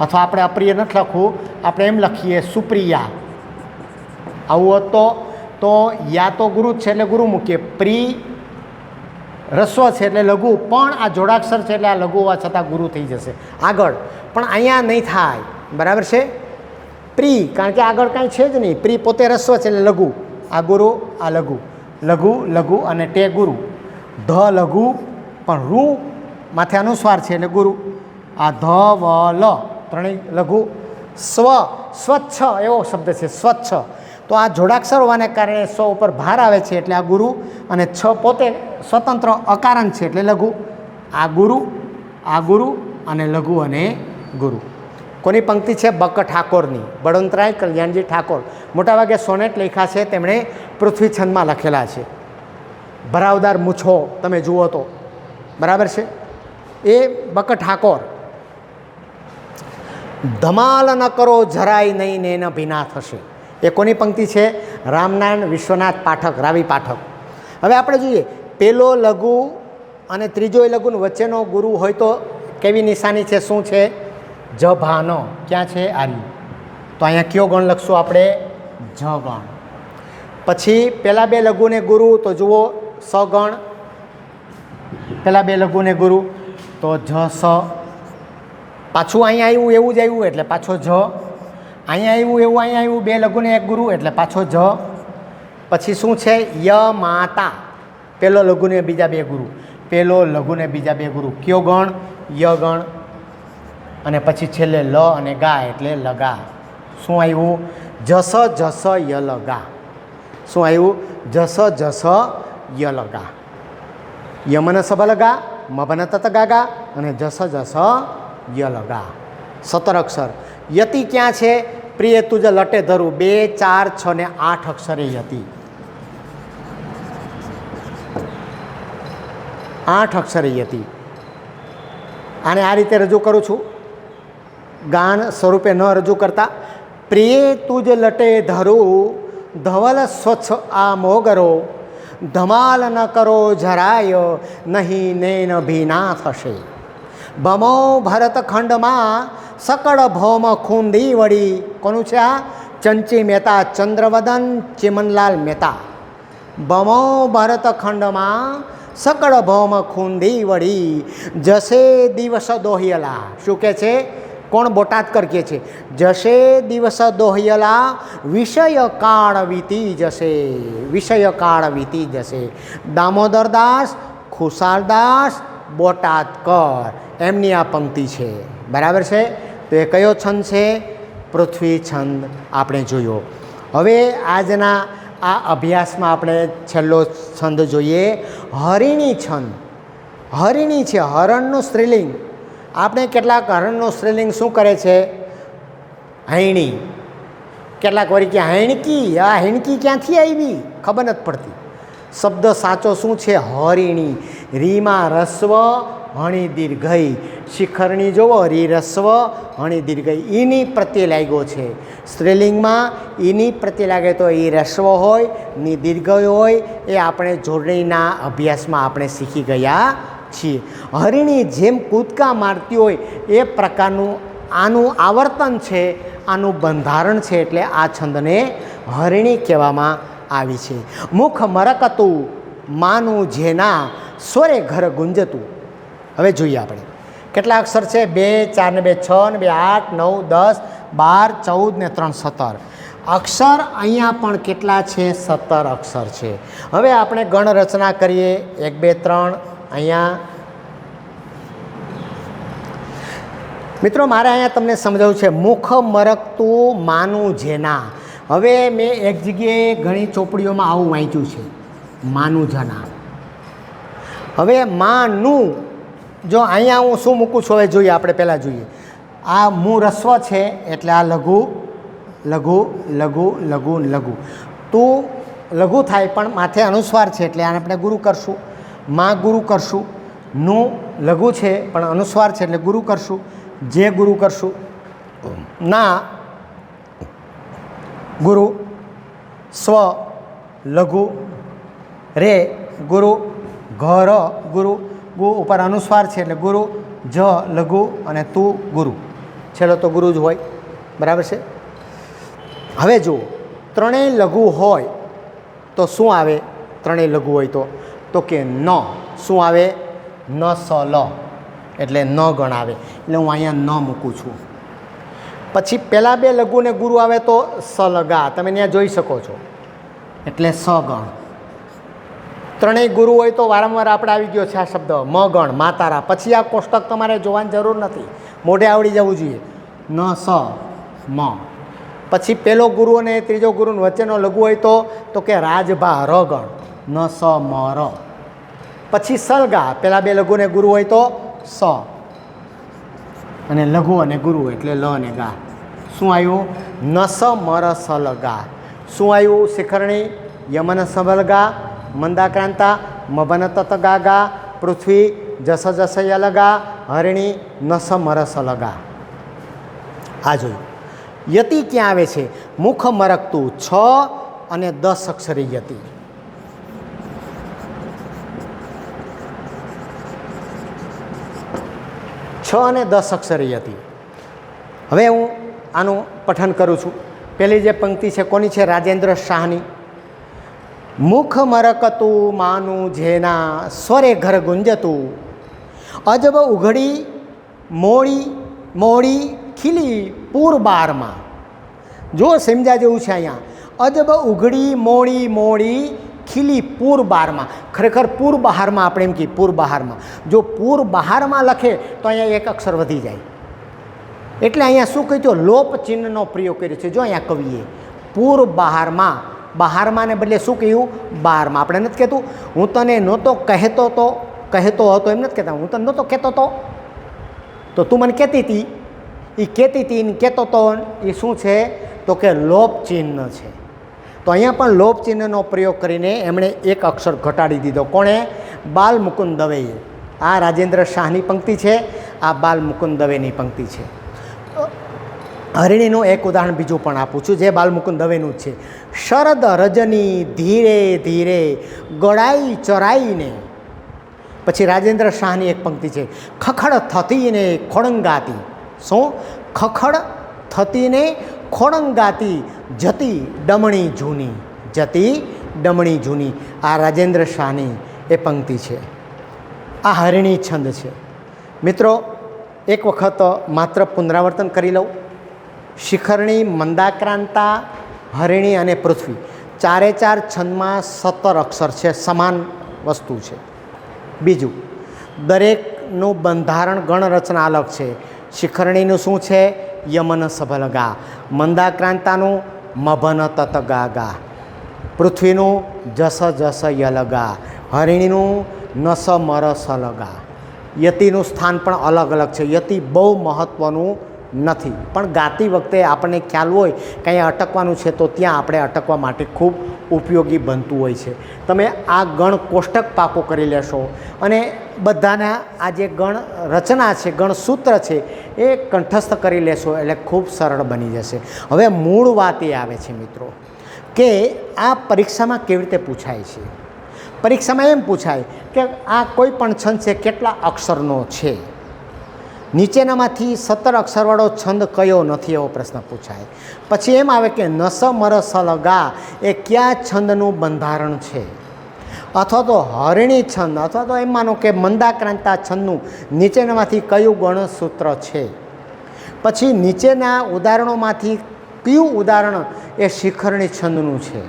Speaker 1: અથવા આપણે અપ્રિય નથી લખવું, આપણે એમ લખીએ સુપ્રિયા, આવું હોત તો યા તો ગુરુ જ છે એટલે ગુરુ મૂકીએ. પ્રિ રસ્વ છે એટલે લઘુ, પણ આ જોડાક્ષર છે એટલે આ લઘુ હોવા છતાં ગુરુ થઈ જશે આગળ. પણ અહીંયા નહીં થાય. બરાબર છે. પ્રિ, કારણ કે આગળ કાંઈ છે જ નહીં. પ્રિ પોતે રસ્વ છે એટલે લઘુ. આ ગુરુ, આ લઘુ, લઘુ લઘુ અને તે ગુરુ. ધ લઘુ પણ રૂ માથે અનુસ્વાર છે એટલે ગુરુ. આ ધ વ લ ત્રણેય લઘુ. સ્વ, સ્વચ્છ એવો શબ્દ છે, સ્વચ્છ. તો આ જોડાક્ષર હોવાને કારણે સ્વ ઉપર ભાર આવે છે એટલે આ ગુરુ, અને છ પોતે સ્વતંત્ર અકારણ છે એટલે લઘુ. આ ગુરુ અને લઘુ અને ગુરુ. કોની પંક્તિ છે? બક ઠાકોરની. બળવંતરાય કલ્યાણજી ઠાકોર. મોટાભાગે સોનેટ લખ્યા છે તેમણે પૃથ્વી છંદમાં લખેલા છે. ભરાવદાર મૂછો તમે જુઓ તો. બરાબર છે. એ બક ઠાકોર. ધમાલ ન કરો જરાય નહીં ને એના ભીના થશે. એ કોની પંક્તિ છે? રામનારાયણ વિશ્વનાથ પાઠક, રાવી પાઠક. હવે આપણે જોઈએ પેલો લઘુ અને ત્રીજો લઘુ વચ્ચેનો ગુરુ હોય તો કેવી નિશાની છે? શું છે? જભાનો. ક્યાં છે? આર્યું. તો અહીંયા કયો ગણ લખશું આપણે? જ ગણ. પછી પેલા 2 લઘુને ગુરુ તો જુઓ સગણ. પેલા 2 લઘુને ગુરુ તો જ સ. પાછું અહીંયા આવ્યું એવું જ આવ્યું એટલે પાછો જ. અહીંયા આવ્યું એવું અહીંયા આવ્યું, 2 લઘુને 1 ગુરુ એટલે પાછો જ. પછી શું છે? ય માતા. પેલો લઘુને બીજા 2 ગુરુ, પેલો લઘુને બીજા 2 ગુરુ. કયો ગણ? ય ગણ. અને પછી છેલ્લે લ અને ગા એટલે લગા. શું આવ્યું? જસ જસ ય લગા. શું આવ્યું? જસ જસ ય લગા. યમન સબલગા, મબન તત ગાગા અને જસ જસ ય લગા. 17 અક્ષર. યતિ ક્યાં છે? પ્રિય તુજ લટે ધરું. 2 4 6 ને 8 અક્ષરે યતિ. 8 અક્ષરે યતિ. આને આ રીતે રજૂ કરું છું, ગાન સ્વરૂપે ન રજૂ કરતા. પ્રિય તુજ લટે ધરું, ધવલ સ્વચ્છ આ મોગરો, ધમાલ ન કરો જરાય નહીં નેન ભીના થશે. ભમો ભરતખંડમાં સકળ ભૌમ ખૂંદી વળી. કોનું છે આ? ચંચી મહેતા, ચંદ્રવદન ચિમનલાલ મહેતા. ભમો ભરતખંડમાં સકળ ભૌમ ખૂંદી વળી, જશે દિવસ દોહિયલા. શું કહે છે? કોણ? બોટાદકર કહે છે. જશે દિવસ દોહિયલા, વિષય કાળ વીતી જશે, વિષય કાળ વીતી જશે. દામોદરદાસ ખુશાલદાસ બોટાદકર, એમની આ પંક્તિ છે. બરાબર છે. તો એ કયો છંદ છે? પૃથ્વી છંદ આપણે જોયો. હવે આજના આ અભ્યાસમાં આપણે છેલ્લો છંદ જોઈએ, હરિણી છંદ. હરિણી છે હરણનું સ્ત્રીલિંગ. આપણે કેટલાક હરણનું સ્ત્રીલિંગ શું કરે છે? હૈણી. કેટલાક વળી કે હૈણકી. આ હૈણકી ક્યાંથી આવી ખબર નથી પડતી. શબ્દ સાચો શું છે? હરિણી. રીમાં રસ્વ હણી દીર્ઘઈ, શિખરણી જોવો રી રસ્વ હણી દીર્ઘઈ, ઈની પ્રત્યે લાગ્યો છે. સ્ત્રીલિંગમાં ઈની પ્રત્યે લાગે તો એ રસ્વ હોય, ની દીર્ઘ હોય, એ આપણે જોડણીના અભ્યાસમાં આપણે શીખી ગયા છીએ. હરિણી જેમ કૂદકા મારતી હોય એ પ્રકારનું આનું આવર્તન છે, આનું બંધારણ છે, એટલે આ છંદને હરિણી કહેવામાં આવી છે. મુખ મરકતું માનું જેના સ્વરે ઘર ગુંજતું. હવે જોઈએ આપણે કેટલા અક્ષર છે. 2 4 ને 2 6 ને 2 8 9 10 12 14 ને 3 17 અક્ષર. અહીંયા પણ કેટલા છે? 17 અક્ષર છે. હવે આપણે ગણ રચના કરીએ. 1 2 3. અહીંયા મિત્રો મારે અહીંયા તમને સમજાવું છે. મુખ મરકતું માનું જેના. હવે મેં એક જગ્યાએ ઘણી ચોપડીઓમાં આવું વાંચ્યું છે, માનું જના. હવે માનું જો અહીંયા હું શું મૂકું છું હવે જોઈએ. આપણે પહેલાં જોઈએ આ મૂ રસ્વ છે એટલે આ લઘુ લઘુ લઘુ લઘુ લઘુ. તું લઘુ થાય પણ માથે અનુસ્વાર છે એટલે આને આપણે ગુરુ કરશું. માં ગુરુ કરશું. નું લઘુ છે પણ અનુસ્વાર છે એટલે ગુરુ કરશું. જે ગુરુ કરશું. ના ગુરુ. સ્વ લઘુ. રે ગુરુ. ઘર ગુરુ. ગુ ઉપર અનુસ્વાર છે એટલે ગુરુ. જ લઘુ અને તું ગુરુ. છેલ્લો તો ગુરુ જ હોય. બરાબર છે. હવે જુઓ ત્રણેય લઘુ હોય તો શું આવે? ત્રણેય લઘુ હોય તો કે ન શું આવે? ન સ લ એટલે ન ગણ આવે. એટલે હું અહીંયા ન મૂકું છું. પછી પહેલાં 2 લઘુ ને ગુરુ આવે તો સ લગા, તમે ત્યાં જોઈ શકો છો, એટલે સ ગણ. ત્રણેય ગુરુ હોય તો વારંવાર આપણે આવી ગયો છે આ શબ્દ મ ગણ માતારા. પછી આ કોષ્ટક તમારે જોવાની જરૂર નથી, મોઢે આવડી જવું જોઈએ. ન સ મ. પછી પહેલો ગુરુ અને ત્રીજો ગુરુ વચ્ચેનો લઘુ હોય તો કે રાજભા ર ગણ. ન સ મ ર. પછી સલગા. પહેલાં 2 લઘુ ને ગુરુ હોય તો સ અને લઘુ અને ગુરુ એટલે લ અને ગા. શું આવ્યું? ન સ મ ર સ લ ગા. શું આવ્યું? શિખરણી યમન સબલગા મંદાક્રાંતા મબન તત ગા ગા. પૃથ્વી જસ જસ યલગા. હરિણી નસ મરસ લગા. આ જોયું. યતિ ક્યાં આવે છે? મુખ મરકતું 6 અને 10 અક્ષરી યતિ. છ અને 10 અક્ષરી યતિ. હવે હું આનું પઠન કરું છું. પહેલી જે પંક્તિ છે કોની છે? રાજેન્દ્ર શાહની. મુખ મરકતું માનું જેના સ્વરે ઘર ગુંજતું. અજબ ઉઘડી મોડી મોડી ખીલી પૂર બારમાં. જો સમજા જેવું છે અહીંયા. અજબ ઉઘડી મોડી મોડી ખીલી પૂર બારમાં. ખરેખર પૂર બહારમાં આપણે એમ કહીએ પૂર બહારમાં. જો પૂર બહારમાં લખે તો અહીંયા એક અક્ષર વધી જાય. એટલે અહીંયા શું કહ્યું? લોપ ચિહ્નનો પ્રયોગ કર્યો છે. જો અહીંયા કવિએ પૂર બહારમાં, બહારમાં ને બદલે શું કહ્યું? બારમાં. આપણે નથી કહેતું હું તને નહોતો કહેતો હતો એમ નથી કહેતા. હું તને નહોતો કહેતો તો તું મને કહેતી હતી. એ કહેતી હતી ને કહેતો હતો એ શું છે? તો કે લોપ ચિહ્ન છે. તો અહીંયા પણ લોપ ચિહ્નનો પ્રયોગ કરીને એમણે એક અક્ષર ઘટાડી દીધો. કોણે? બાલ મુકુંદ દવેએ. આ રાજેન્દ્ર શાહની પંક્તિ છે, આ બાલ મુકુંદ દવેની પંક્તિ છે. હરિણીનું એક ઉદાહરણ બીજું પણ આપું છું જે બાલ મુકુંદ દવેનું જ છે. શરદ રજની ધીરે ધીરે ગળાઈ ચરાઈને. પછી રાજેન્દ્ર શાહની એક પંક્તિ છે. ખખડ થતીને ખોડંગાતી. શું? ખખડ થતીને ખોડંગાતી જતી ડમણી જૂની. જતી ડમણી જૂની. આ રાજેન્દ્ર શાહની એ પંક્તિ છે. આ હરિણી છંદ છે. મિત્રો એક વખત માત્ર પુનરાવર્તન કરી લઉં. શિખરણી, મંદાક્રાંતા, હરિણી અને પૃથ્વી 4 છંદમાં 17 અક્ષર છે. સમાન વસ્તુ છે. બીજું, દરેકનું બંધારણ ગણ રચના અલગ છે. શિખરણીનું શું છે? યમન સભલગા. મંદાક્રાંતાનું મભન તત ગા ગા. પૃથ્વીનું જસ જસ યલગા. હરિણીનું નસ મરસ લગા. યતિનું સ્થાન પણ અલગ અલગ છે. યતિ બહુ મહત્ત્વનું નથી, પણ ગાતી વખતે આપણને ખ્યાલ હોય કે અહીંયા અટકવાનું છે તો ત્યાં આપણે અટકવા માટે ખૂબ ઉપયોગી બનતું હોય છે. તમે આ ગણ કોષ્ટક પાકો કરી લેશો અને બધાના આ જે ગણ રચના છે, ગણ સૂત્ર છે એ કંઠસ્થ કરી લેશો એટલે ખૂબ સરળ બની જશે. હવે મૂળ વાત એ આવે છે મિત્રો કે આ પરીક્ષામાં કેવી રીતે પૂછાય છે. પરીક્ષામાં એમ પૂછાય કે આ કોઈ પણ છંદ છે કેટલા અક્ષરનો છે, નીચેનામાંથી 17 અક્ષરવાળો છંદ કયો નથી એવો પ્રશ્ન પૂછાય. પછી એમ આવે કે નસ મર સલગા એ કયા છંદનું બંધારણ છે, અથવા તો હરિણી છંદ, અથવા તો એમ માનો કે મંદાક્રાંતા છંદનું નીચેનામાંથી કયું ગણસૂત્ર છે. પછી નીચેના ઉદાહરણોમાંથી કયું ઉદાહરણ એ શિખરણી છંદનું છે,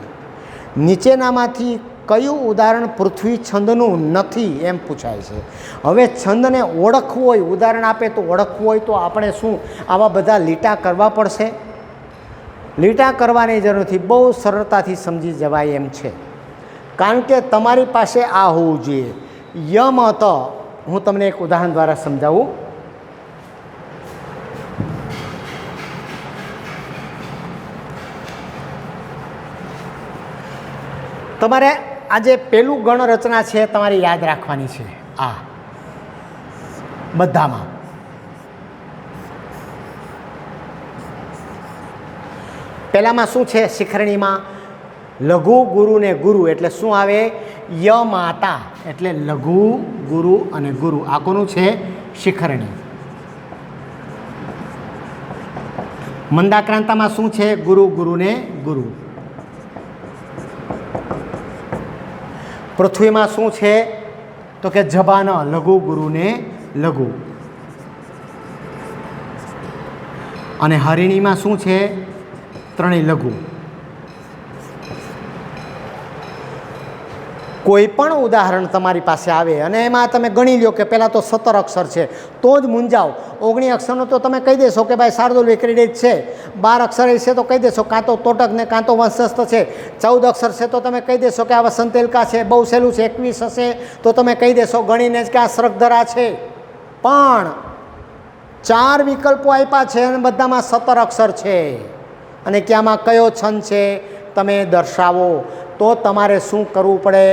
Speaker 1: નીચેનામાંથી કયું ઉદાહરણ પૃથ્વી છંદનું નથી એમ પૂછાય છે. હવે છંદને ઓળખવું હોય, ઉદાહરણ આપે તો ઓળખવું હોય તો આપણે શું આવા બધા લીટા કરવા પડશે? લીટા કરવાની જરૂર નથી, બહુ સરળતાથી સમજી જવાય એમ છે. કારણ કે તમારી પાસે આ હોવું જોઈએ. યમ તો હું તમને એક ઉદાહરણ દ્વારા સમજાવું. તમારે આજે પેલું ગણ રચના છે તમારે યાદ રાખવાની છે. આ બધામાં પહેલામાં શું છે? શિખરણીમાં લઘુ ગુરુ ને ગુરુ એટલે શું આવે? ય માતા એટલે લઘુ ગુરુ અને ગુરુ. આ કોનું છે? શિખરણી. મંદાક્રાંતામાં શું છે? ગુરુ ગુરુ ને ગુરુ. પૃથ્વીમાં શું છે? તો કે જબાન લઘુ ગુરુ ને લઘુ. અને હરિણીમાં શું છે? ત્રણેય લઘુ. કોઈ પણ ઉદાહરણ તમારી પાસે આવે અને એમાં તમે ગણી લો કે પહેલાં તો 17 અક્ષર છે તો જ મૂંઝાવ. 19 અક્ષરનો તો તમે કહી દેશો કે ભાઈ શાર્દુલ વિક્રેડિત છે. 12 અક્ષર છે તો કહી દેશો કાં તો તોટક ને કાં તો વંશસ્થ છે. 14 અક્ષર છે તો તમે કહી દેશો કે આ વસંતેલકા છે. બહુ સહેલું છે. 21 હશે તો તમે કહી દેશો ગણીને જ કે આ સરગધરા છે. પણ 4 વિકલ્પો આપ્યા છે અને બધામાં 17 અક્ષર છે અને ક્યાંમાં કયો છંદ છે તમે દર્શાવો. તો તમારે શું કરવું પડે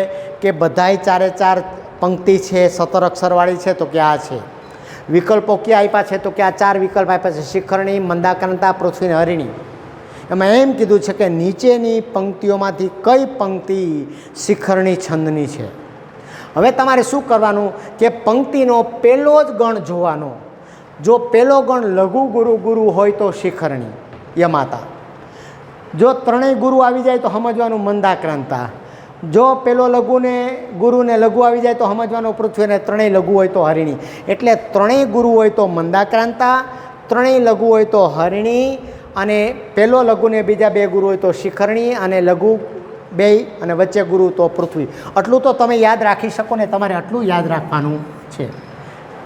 Speaker 1: કે બધાય 4 પંક્તિ છે 17 અક્ષરવાળી છે તો કે આ છે. વિકલ્પો ક્યાં આપ્યા છે તો કે આ 4 વિકલ્પ આપ્યા છે: શિખરણી, મંદાક્રાંતા, પૃથ્વી અને હરિણી. એમાં એમ કીધું છે કે નીચેની પંક્તિઓમાંથી કઈ પંક્તિ શિખરણી છંદની છે. હવે તમારે શું કરવાનું કે પંક્તિનો પહેલો જ ગણ જોવાનો. જો પહેલો ગણ લઘુ ગુરુ ગુરુ હોય તો શિખરણી યમાતા. જો ત્રણેય ગુરુ આવી જાય તો સમજવાનું મંદાક્રાંતા. જો પેલો લઘુ ને ગુરુ ને લઘુ આવી જાય તો સમજવાનું પૃથ્વી, અને ત્રણેય લઘુ હોય તો હરિણી. એટલે ત્રણેય ગુરુ હોય તો મંદાક્રાંતા, ત્રણેય લઘુ હોય તો હરિણી, અને પહેલો લઘુ ને બીજા 2 ગુરુ હોય તો શિખરણી, અને લઘુ 2 અને વચ્ચે ગુરુ તો પૃથ્વી. આટલું તો તમે યાદ રાખી શકો ને, તમારે આટલું યાદ રાખવાનું છે.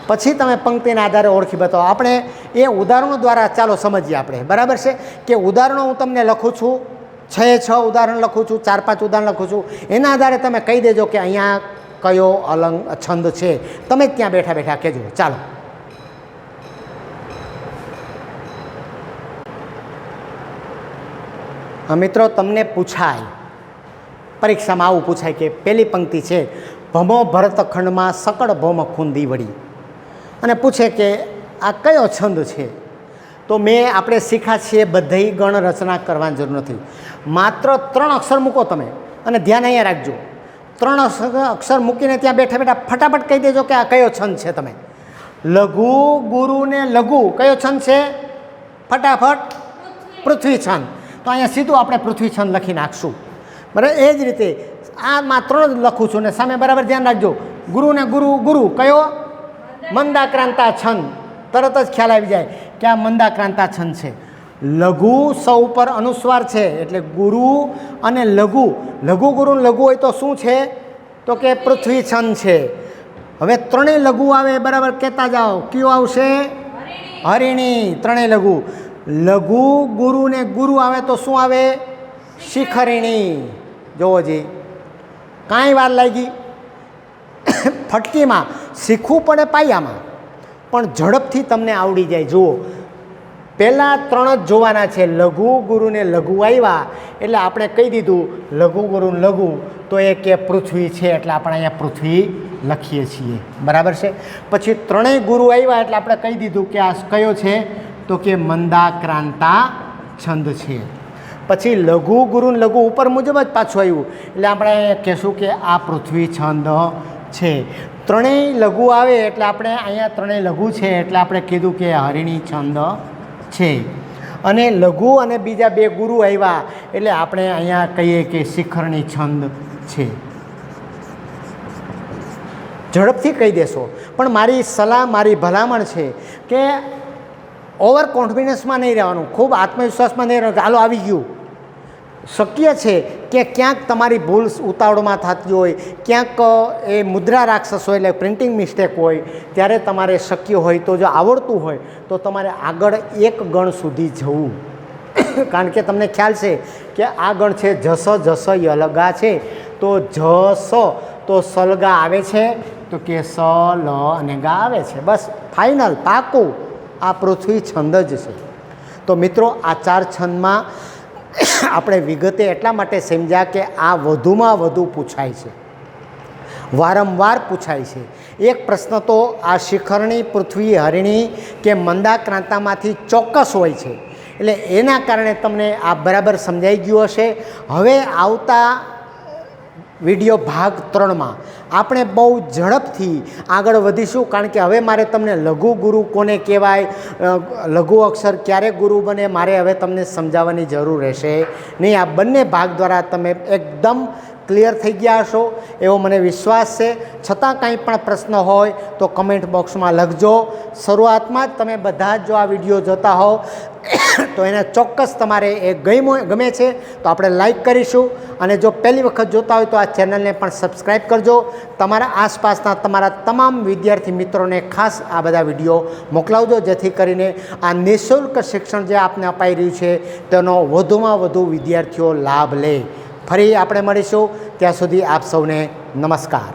Speaker 1: પછી તમે પંક્તિના આધારે ઓળખી બતાવો. આપણે એ ઉદાહરણો દ્વારા ચાલો સમજીએ આપણે. બરાબર છે કે ઉદાહરણો હું તમને લખું છું, 6 ઉદાહરણ લખું છું, 4-5 ઉદાહરણ લખું છું. એના આધારે તમે કહી દેજો કે અહીંયા કયો અલંગ છંદ છે. તમે જ ત્યાં બેઠા બેઠા કહેજો. ચાલો મિત્રો, તમને પૂછાય પરીક્ષામાં આવું પૂછાય કે પહેલી પંક્તિ છે ભમો ભરતખંડમાં સકળ ભૌમ ખૂંદી વળી, અને પૂછે કે આ કયો છંદ છે. તો મેં આપણે શીખ્યા છીએ બધી ગણ રચના કરવાની જરૂર નથી. માત્ર 3 અક્ષર મૂકો તમે, અને ધ્યાન અહીંયા રાખજો. 3 અક્ષર મૂકીને ત્યાં બેઠા બેઠા ફટાફટ કહી દેજો કે આ કયો છંદ છે. તમે લઘુ ગુરુ ને લઘુ કયો છંદ છે? ફટાફટ પૃથ્વી છંદ. તો અહીંયા સીધું આપણે પૃથ્વી છંદ લખી નાખશું. બરાબર. એ જ રીતે આમાં 3 જ લખું છું ને સામે બરાબર ધ્યાન રાખજો. ગુરુ ને ગુરુ ગુરુ કયો? મંદાક્રાંતા છંદ. તરત જ ખ્યાલ આવી જાય કે આ મંદાક્રાંતા છંદ છે. લઘુ સૌ ઉપર અનુસ્વાર છે એટલે ગુરુ અને લઘુ. લઘુ ગુરુ લઘુ હોય તો શું છે? તો કે પૃથ્વી છંદ છે. હવે ત્રણેય લઘુ આવે બરાબર કહેતા જાઓ. કયું આવશે? હરિણી. ત્રણેય લઘુ. લઘુ ગુરુ ને ગુરુ આવે તો શું આવે? શિખરિણી. જોવો જી, કાંઈ વાર લાગી? ફટકીમાં શીખવું પડે પાયામાં, પણ ઝડપથી તમને આવડી જાય. જુઓ, પહેલાં 3 જ જોવાના છે. લઘુ ગુરુ ને લઘુ આવ્યા એટલે આપણે કહી દીધું લઘુ ગુરુ ને લઘુ, તો એ કે પૃથ્વી છે એટલે આપણે અહીંયા પૃથ્વી લખીએ છીએ. બરાબર છે. પછી 3 ગુરુ આવ્યા એટલે આપણે કહી દીધું કે આ કયો છે, તો કે મંદાક્રાંતા છંદ છે. પછી લઘુ ગુરુ ને લઘુ ઉપર મુજબ જ પાછું આવ્યું એટલે આપણે કહેશું કે આ પૃથ્વી છંદ છે. 3 લઘુ આવે એટલે આપણે અહીંયા 3 લઘુ છે એટલે આપણે કીધું કે હરિણી છંદ છે. અને લઘુ અને બીજા 2 ગુરુ આવ્યા એટલે આપણે અહીંયા કહીએ કે શિખરણી છંદ છે. ઝડપથી કહી દેશો, પણ મારી સલાહ, મારી ભલામણ છે કે ઓવર કોન્ફિડન્સમાં નહીં રહેવાનું, ખૂબ આત્મવિશ્વાસમાં નહીં રહેવાનું. હાલો આવી ગયું. શક્ય છે કે ક્યાંક તમારી ભૂલ ઉતાવળમાં થતી હોય, ક્યાંક એ મુદ્રા રાક્ષસ હોય એટલે પ્રિન્ટિંગ મિસ્ટેક હોય, ત્યારે તમારે શક્ય હોય તો જો આવડતું હોય તો તમારે આગળ 1 ગણ સુધી જવું. કારણ કે તમને ખ્યાલ છે કે આ ગણ છે જસ જસ યલગા છે, તો જસ તો સલગા આવે છે, તો કે સ લ અને ગા આવે છે. બસ ફાઇનલ પાકું આ પૃથ્વી છંદ જ છે. તો મિત્રો આ 4 છંદમાં આપણે વિગતે એટલા માટે સમજ્યા કે આ વધુમાં વધુ પૂછાય છે, વારંવાર પૂછાય છે. એક પ્રશ્ન તો આ શિખરણી, પૃથ્વી, હરિણી કે મંદાક્રાંતામાંથી ચોક્કસ હોય છે. એટલે એના કારણે તમને આ બરાબર સમજાઈ ગયું હશે. હવે આવતા વિડીયો ભાગ 3માં આપણે બહુ ઝડપથી આગળ વધીશું, કારણ કે હવે મારે તમને લઘુ ગુરુ કોને કહેવાય, લઘુ અક્ષર ક્યારે ગુરુ બને, મારે હવે તમને સમજાવવાની જરૂર રહેશે નહીં. આ બંને ભાગ દ્વારા તમે એકદમ ક્લિયર થઈ ગયા હશો એવો મને વિશ્વાસ છે. છતાં કંઈ પણ પ્રશ્ન હોય તો કમેન્ટ બોક્સમાં લખજો. શરૂઆતમાં જ તમે બધા જ જો આ વિડીયો જોતા હો તો એને ચોક્કસ તમારે એ ગમે છે તો આપણે લાઈક કરીશું, અને જો પહેલી વખત જોતા હોય તો આ ચેનલને પણ સબસ્ક્રાઈબ કરજો. તમારા આસપાસના તમારા તમામ વિદ્યાર્થી મિત્રોને ખાસ આ બધા વિડીયો મોકલાવજો, જેથી કરીને આ નિઃશુલ્ક શિક્ષણ જે આપને અપાઈ રહ્યું છે તેનો વધુમાં વધુ વિદ્યાર્થીઓ લાભ લે. ફરી આપણે મળીશું, ત્યાં સુધી આપ સૌને નમસ્કાર.